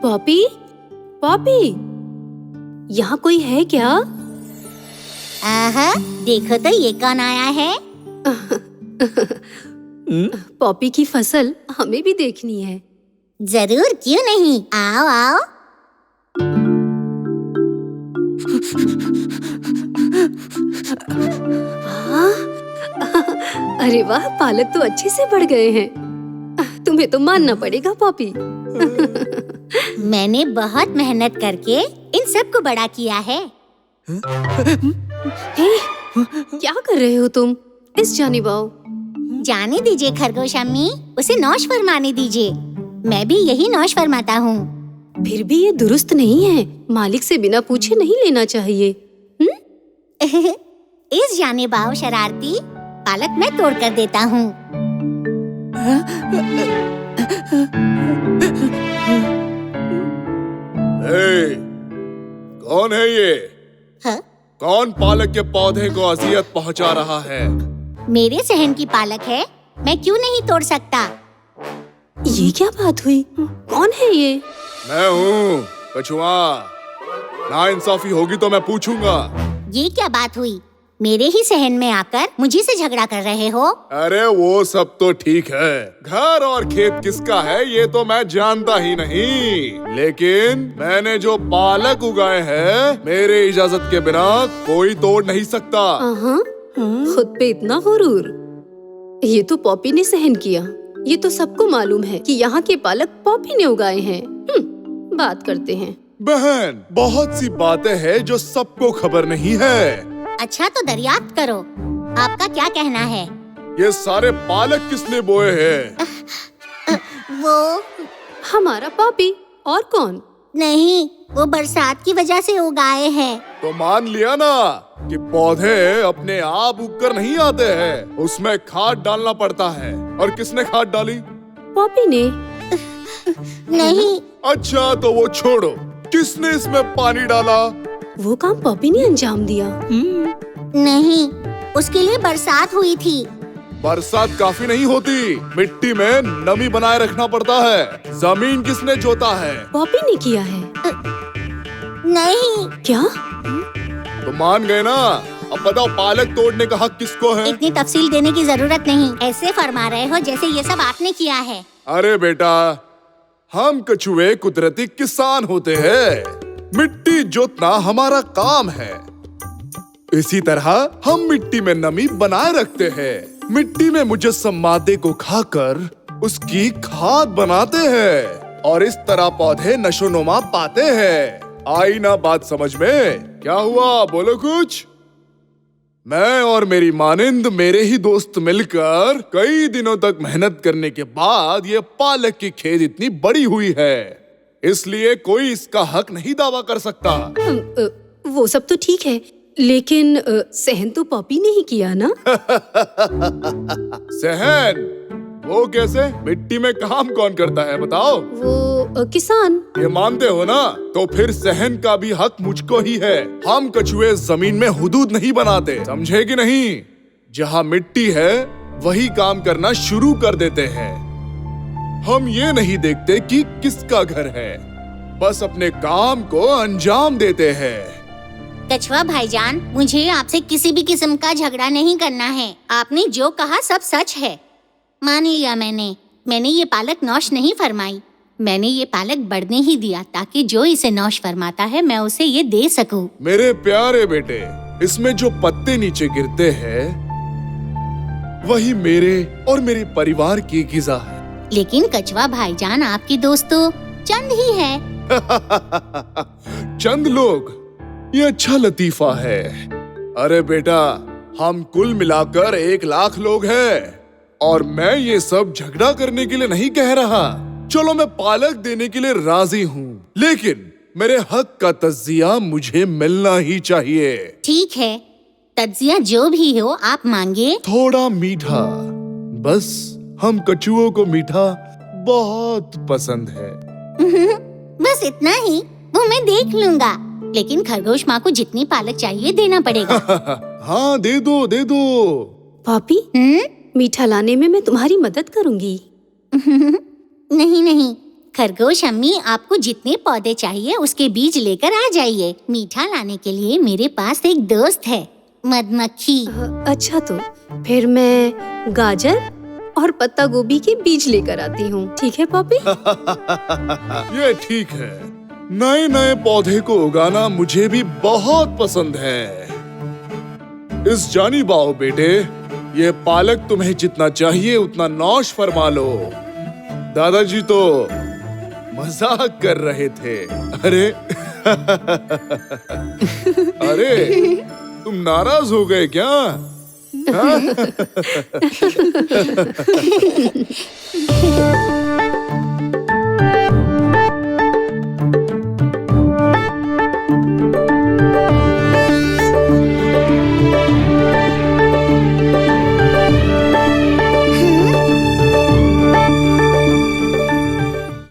Poppy, Poppy, यहाँ कोई है क्या? आहा, देखो तो ये कौन आया है। पॉपी की फसल हमें भी देखनी है। जरूर, क्यों नहीं, आओ आओ। हाँ? अरे वाह, पालक तो अच्छे से बढ़ गए हैं। तुम्हें तो मानना पड़ेगा पॉपी। मैंने बहुत मेहनत करके इन सब को बड़ा किया है। हे, क्या कर रहे हो तुम? इस जानिब आओ। जाने दीजिए खरगोश अम्मी, उसे नौश फरमाने दीजिए। मैं भी यही नौश फरमाता हूँ। फिर भी ये दुरुस्त नहीं है। मालिक से बिना पूछे नहीं लेना चाहिए। इस जानिब आओ शरारती, पालक मैं तोड़ कर देता हूँ। कौन है ये? हाँ? कौन पालक के पौधे को अजियत पहुंचा रहा है? मेरे सहन की पालक है, मैं क्यों नहीं तोड़ सकता। ये क्या बात हुई? कौन है ये? मैं हूँ कछुआ। नाइंसाफी होगी तो मैं पूछूंगा। ये क्या बात हुई? मेरे ही सहन में आकर मुझे से झगड़ा कर रहे हो? अरे वो सब तो ठीक है, घर और खेत किसका है ये तो मैं जानता ही नहीं, लेकिन मैंने जो पालक उगाए हैं मेरे इजाजत के बिना कोई तोड़ नहीं सकता। खुद पे इतना गुरूर। ये तो पॉपी ने सहन किया। ये तो सबको मालूम है कि यहाँ के पालक पॉपी ने उगाए हैं। बात करते हैं। बहन, बहुत सी बातें हैं जो सबको खबर नहीं है। अच्छा तो दरियाफ्त करो, आपका क्या कहना है? ये सारे पालक किसने बोए हैं? वो हमारा पॉपी, और कौन? नहीं, वो बरसात की वजह से उगाए हैं। तो मान लिया ना कि पौधे अपने आप उगकर नहीं आते हैं, उसमें खाद डालना पड़ता है। और किसने खाद डाली? पॉपी ने। नहीं। अच्छा तो वो छोड़ो, किसने इसमें पानी डाला? वो काम पॉपी ने अंजाम दिया। नहीं, उसके लिए बरसात हुई थी। बरसात काफी नहीं होती, मिट्टी में नमी बनाए रखना पड़ता है। जमीन किसने जोता है? पॉपी ने किया है। नहीं। क्या? तो मान गए ना। अब बताओ पालक तोड़ने का हक किसको है? इतनी तफसील देने की जरूरत नहीं, ऐसे फरमा रहे हो जैसे ये सब आपने किया है। अरे बेटा, हम कछुए कुदरती किसान होते हैं। मिट्टी जोतना हमारा काम है। इसी तरह हम मिट्टी में नमी बनाए रखते हैं। मिट्टी में मुजस्सम मादे को खाकर उसकी खाद बनाते हैं और इस तरह पौधे नशोनुमा पाते हैं। आई ना बात समझ में? क्या हुआ, बोलो कुछ। मैं और मेरी मानिंद मेरे ही दोस्त मिलकर कई दिनों तक मेहनत करने के बाद ये पालक की खेत इतनी बड़ी हुई है, इसलिए कोई इसका हक नहीं दावा कर सकता। वो सब तो ठीक है, लेकिन सहन तो पॉपी ने ही किया ना। सहन? वो कैसे? मिट्टी में काम कौन करता है बताओ? वो किसान। ये मानते हो ना? तो फिर सहन का भी हक मुझको ही है। हम कछुए जमीन में हुदूद नहीं बनाते, समझे कि नहीं? जहाँ मिट्टी है वही काम करना शुरू कर देते हैं। हम ये नहीं देखते कि किसका घर है, बस अपने काम को अंजाम देते हैं। कछुआ भाईजान, मुझे आपसे किसी भी किस्म का झगड़ा नहीं करना है। आपने जो कहा सब सच है, मान लिया मैंने ये पालक नौश नहीं फरमाई। मैंने ये पालक बढ़ने ही दिया ताकि जो इसे नौश फरमाता है मैं उसे ये दे सकूं। मेरे प्यारे बेटे, इसमें जो पत्ते नीचे गिरते हैं वही मेरे और मेरे परिवार की गिज़ा है। लेकिन कछुआ भाईजान, आपके दोस्त तो चंद ही है। चंद लोग? ये अच्छा लतीफा है। अरे बेटा, हम कुल मिलाकर 1 लाख लोग हैं और मैं ये सब झगड़ा करने के लिए नहीं कह रहा। चलो मैं पालक देने के लिए राजी हूँ, लेकिन मेरे हक का तज्जिया मुझे मिलना ही चाहिए। ठीक है, तज्जिया जो भी हो आप मांगे। थोड़ा मीठा, बस हम कछुओं को मीठा बहुत पसंद है। बस इतना ही, वो मैं देख लूंगा। लेकिन खरगोश माँ को जितनी पालक चाहिए देना पड़ेगा। हाँ दे दो, दे दो। पॉपी, मीठा लाने में मैं तुम्हारी मदद करूंगी। नहीं नहीं, खरगोश अम्मी, आपको जितने पौधे चाहिए उसके बीज लेकर आ जाइए। मीठा लाने के लिए मेरे पास एक दोस्त है, मधुमक्खी। अच्छा, तो फिर मैं गाजर और पत्ता गोभी के बीज लेकर आती हूँ। ठीक है पॉपी? ये ठीक है। नए नए पौधे को उगाना मुझे भी बहुत पसंद है। इस जानिब आओ बेटे, ये पालक तुम्हें जितना चाहिए उतना नौश फरमा लो। दादाजी तो मजाक कर रहे थे। अरे अरे, तुम नाराज हो गए क्या? हाँ?